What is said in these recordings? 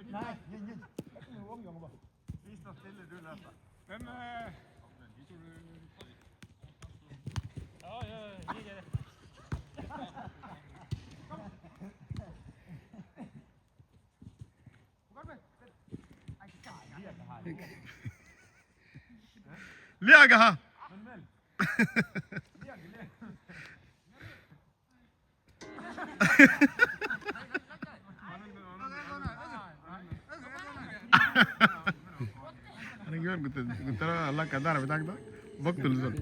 Nei, vi står stille, du løper. Men ja, jeg gjør det. لياقها انا كمان قلت له الله كدار بتاعك ده بقتل الزول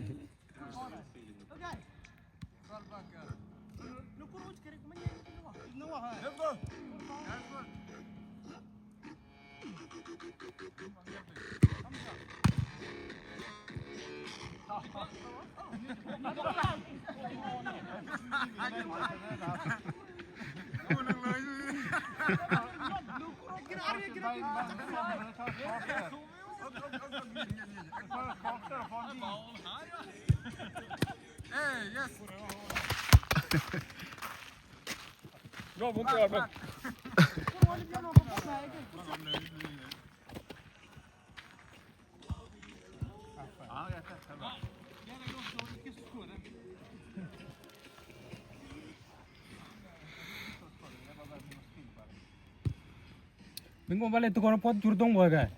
Go, vamos lá, vai. Bingung balik tu kono pot jurdong bagai.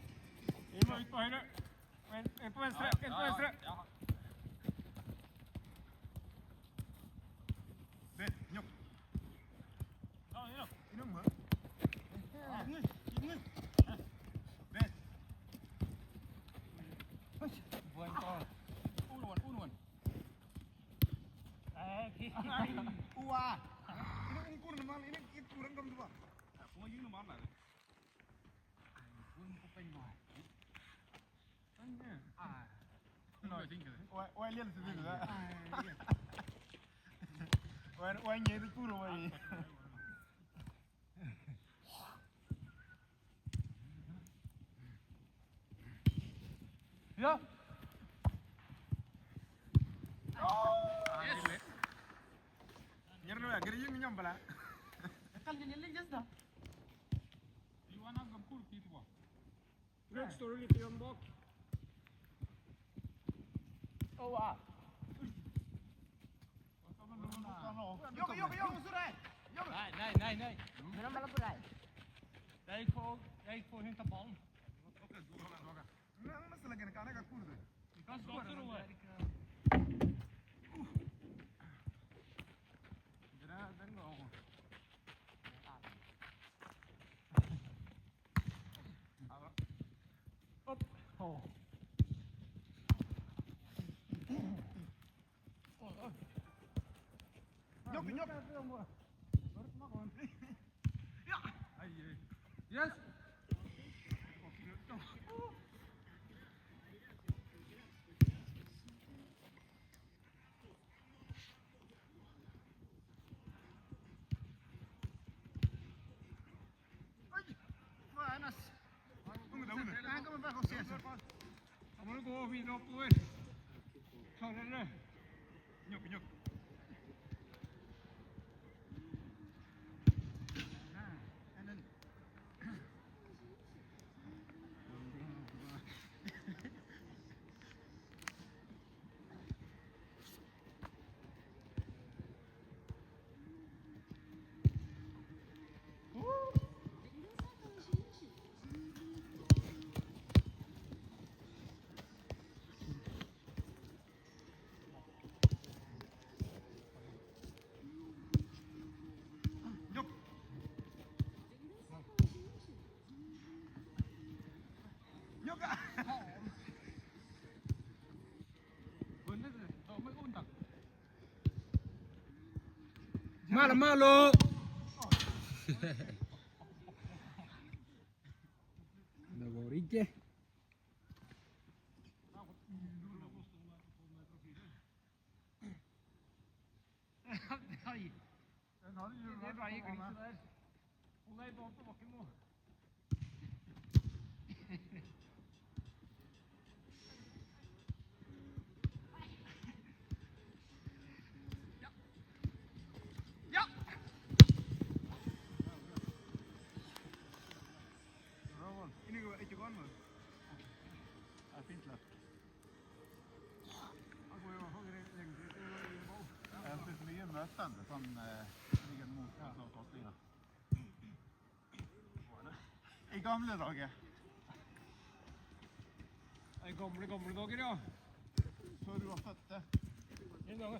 Ôi liên sự gì đó. Ôi nhớ tới cú rồi. Ja. Nhớ rồi, cái gì mình nhầm bala. Kan ni lagi dah. Johan har gått kort hit va. Röd står du lite grann bak. Oh wow. Jogga, så där. Nej. Men de håller på dig. Jag får hämta bollen. Okej, du håller. Men måste lägga kan jag kurda. Vi kan skåra då. Den går. Upp. Oh. Jogga. Ja. Yes. Kommer gå videre oppover. Ta dere. Njokk. Malo. Nagorike. flytende, sånn ligger mot kostlinga. I gamle dager. I gamle dager, ja. Før du var født, det. En gang.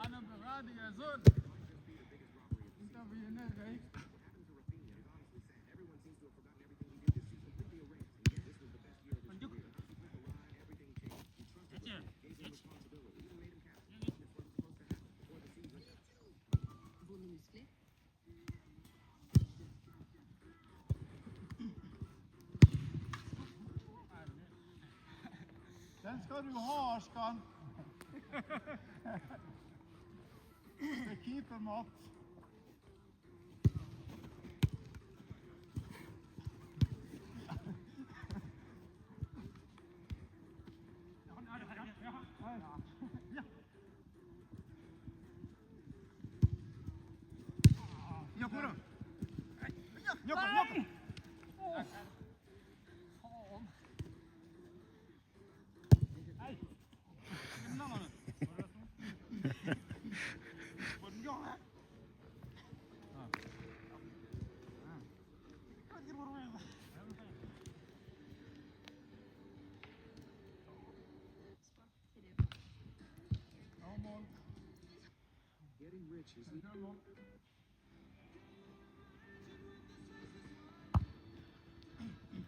أنا بغادي يا زول. أنت بينا جاي. Den skal du ha, Arskan. Det er keepermat.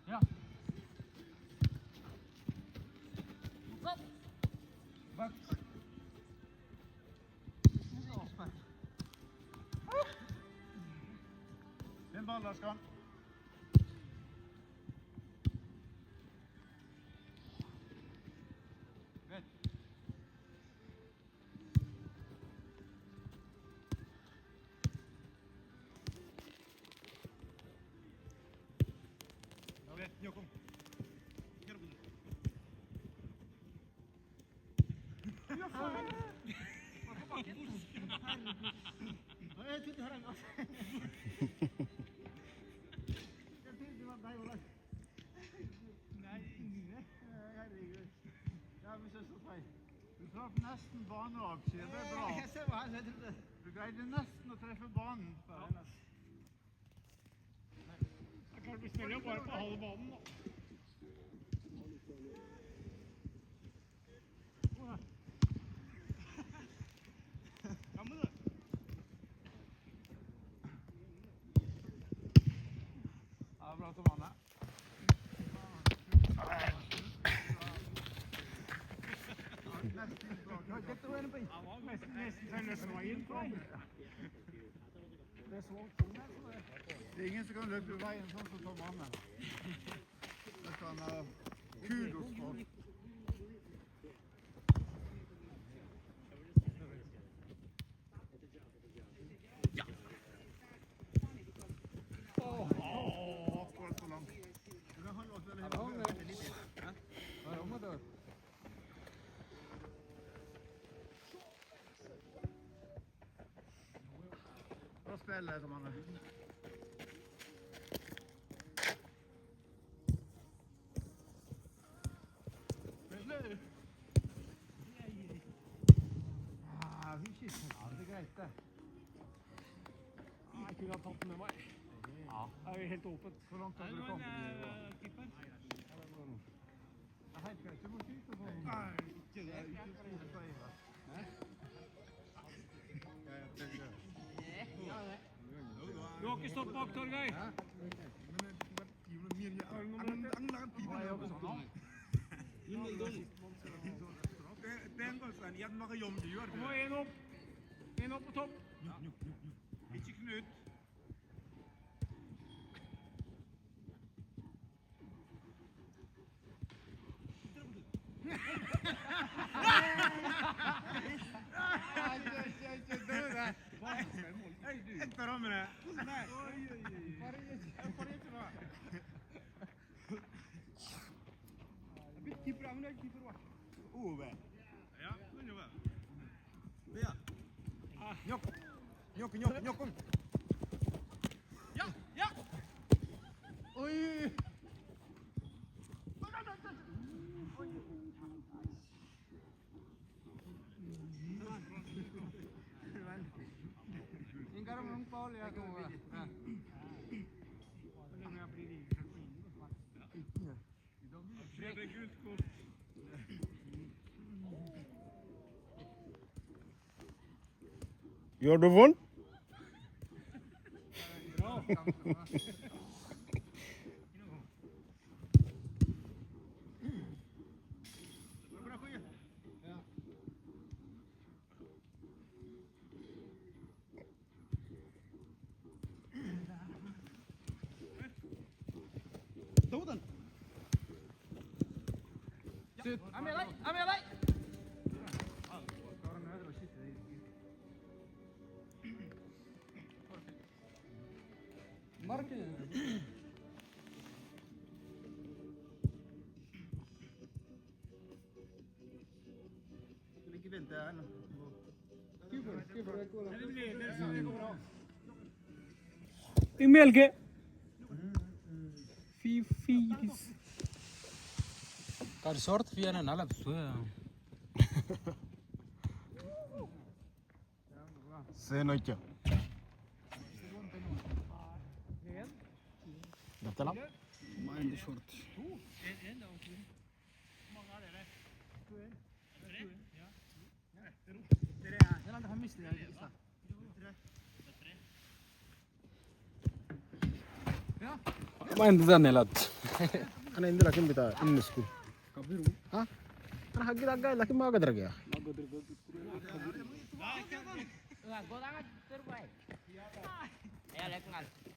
Ja. Bak. Din ball, Arskan. Vet. Du traff nesten baneavskjed, det er bra. Du greide nesten å treffe banen. Det er klart vi spiller jo bare på halve banen, da. Ja, men det. Ja, bra til vannet. Han var nesten så nesten var inn på. Det er ingen som kan løpe veien sånn som Tom Anne. Det skal han ha kudos for. Akkurat så langt. Bra spill, Tom Anne. Det er greit, det. Jeg kunne ha tatt den med meg. Ja. Det er jo helt åpent. Hvor langt har du kommet? Keeper. Det er helt greit. Du må skyte på den. Nei, ikke det. Du har ikke stått bak, Torgeir. Kom en opp. En opp på topp. Ikke Knut. Etter rammene. Nei. Ove. Ja, den gjør det. Ja. Njokk. Ja, ja. Oi! Paul ya tuh. You're the one? Ambil lagi. Ligger vente her nå. Email ke? Fifis. Kar short via na nalap suya. Say no kya. Betul lah. Mind the short. Ma intizar nelat. أنا عندي لكن بتاع النسكو. ها؟ أنا حقي لقى لكن ما قدر جاء.